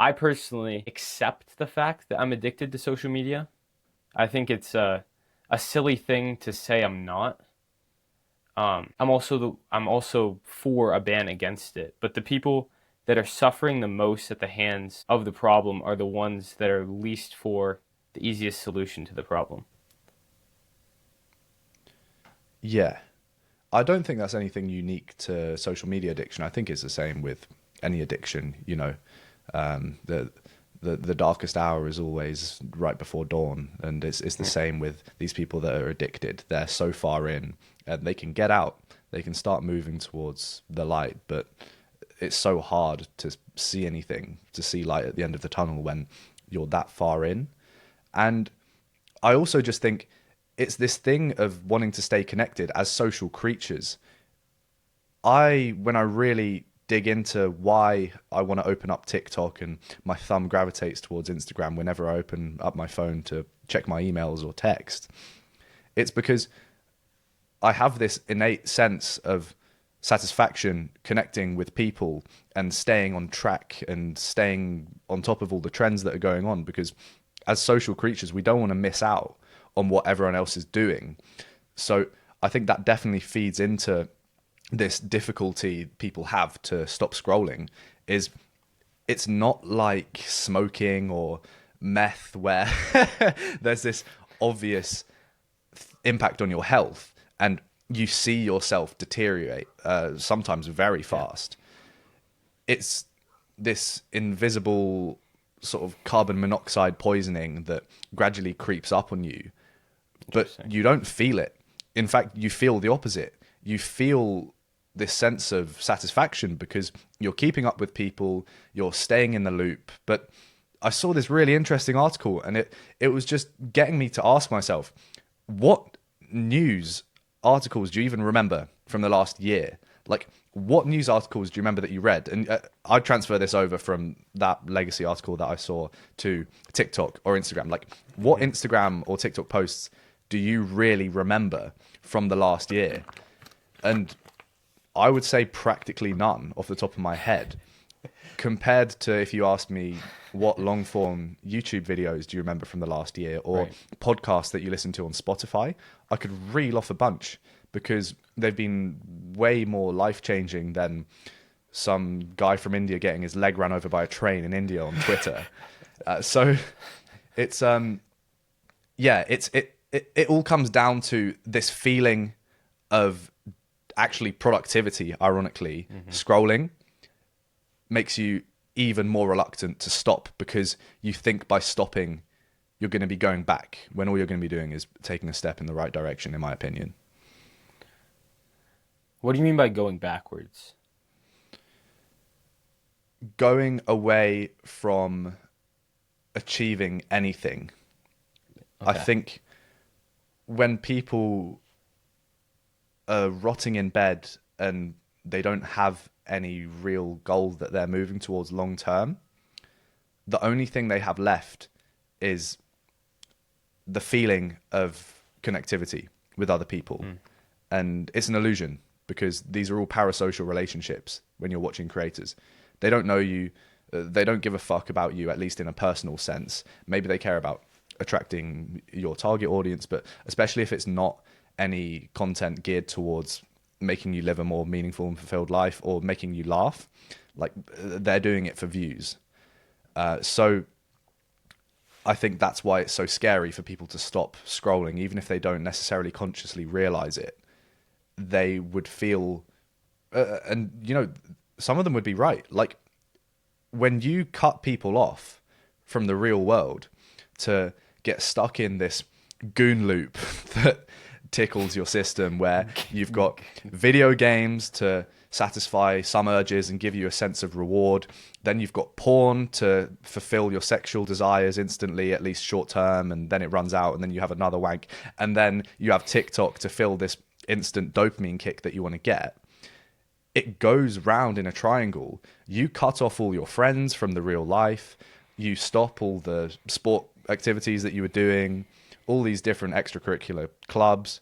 I personally accept the fact that I'm addicted to social media. I think it's a silly thing to say I'm not. I'm also for a ban against it, but the people that are suffering the most at the hands of the problem are the ones that are least for the easiest solution to the problem. Yeah. I don't think that's anything unique to social media addiction. I think it's the same with any addiction. The the darkest hour is always right before dawn, and it's the same with these people that are addicted. They're so far in, and they can get out. They can start moving towards the light, but it's so hard to see anything, to see light at the end of the tunnel when you're that far in. And I also just think it's this thing of wanting to stay connected as social creatures. When I really dig into why I want to open up TikTok and my thumb gravitates towards Instagram whenever I open up my phone to check my emails or text, it's because I have this innate sense of satisfaction connecting with people and staying on track and staying on top of all the trends that are going on, because as social creatures, we don't want to miss out on what everyone else is doing. So I think that definitely feeds into this difficulty people have to stop scrolling. Is It's not like smoking or meth where there's this obvious impact on your health and you see yourself deteriorate, sometimes very fast. It's this invisible sort of carbon monoxide poisoning that gradually creeps up on you, but you don't feel it. In fact, you feel the opposite. You feel this sense of satisfaction because you're keeping up with people, you're staying in the loop. But I saw this really interesting article, and it was just getting me to ask myself, what news articles do you even remember from the last year? Like, what news articles do you remember that you read? And I'd transfer this over from that legacy article that I saw to TikTok or Instagram. Like, what Instagram or TikTok posts do you really remember from the last year? And I would say practically none off the top of my head. Compared to if you asked me what long form YouTube videos do you remember from the last year, or podcasts that you listen to on Spotify, I could reel off a bunch because they've been way more life changing than some guy from India getting his leg run over by a train in India on Twitter. So it's it all comes down to this feeling of actually productivity. Ironically, scrolling makes you even more reluctant to stop because you think by stopping you're going to be going back when all you're going to be doing is taking a step in the right direction, in my opinion. What do you mean by going backwards? Going away from achieving anything. I think when people are rotting in bed and they don't have any real goal that they're moving towards long term, the only thing they have left is the feeling of connectivity with other people. And it's an illusion because these are all parasocial relationships when you're watching creators. They don't know you. They don't give a fuck about you, at least in a personal sense. Maybe they care about attracting your target audience, but especially if it's not any content geared towards making you live a more meaningful and fulfilled life or making you laugh, like they're doing it for views. So I think that's why it's so scary for people to stop scrolling, even if they don't necessarily consciously realize it. They would feel, and some of them would be right. Like when you cut people off from the real world to get stuck in this goon loop that tickles your system, where you've got video games to satisfy some urges and give you a sense of reward, then you've got porn to fulfill your sexual desires instantly, at least short term, and then it runs out and then you have another wank, and then you have TikTok to fill this instant dopamine kick that you want to get. It goes round in a triangle. You cut off all your friends from the real life, you stop all the sport activities that you were doing, all these different extracurricular clubs.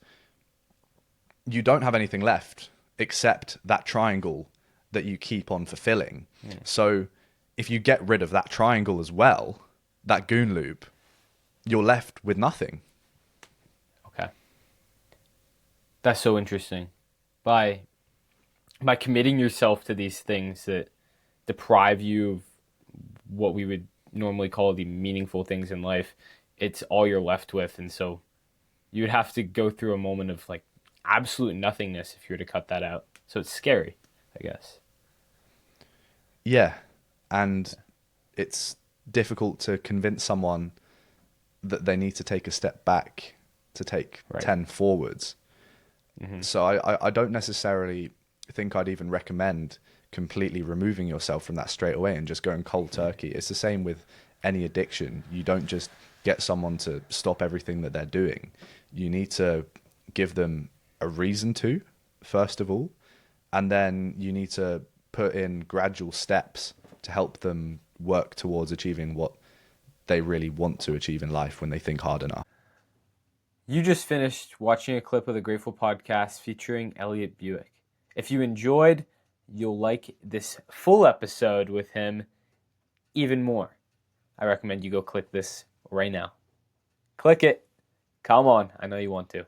You don't have anything left except that triangle that you keep on fulfilling. So if you get rid of that triangle as well, that goon loop, you're left with nothing. Okay. That's so interesting. By committing yourself to these things that deprive you of what we would normally call the meaningful things in life, it's all you're left with. And so you would have to go through a moment of like absolute nothingness if you were to cut that out. So it's scary, I guess. Yeah. And it's difficult to convince someone that they need to take a step back to take Right. 10 forwards. Mm-hmm. So I don't necessarily think I'd even recommend completely removing yourself from that straight away and just going cold turkey. It's the same with any addiction. You don't just get someone to stop everything that they're doing. You need to give them a reason to, first of all, and then you need to put in gradual steps to help them work towards achieving what they really want to achieve in life when they think hard enough. You just finished watching a clip of the Grateful podcast featuring Elliot Bewick. If you enjoyed, you'll like this full episode with him even more. I recommend you go click this right now. Click it. Come on. I know you want to.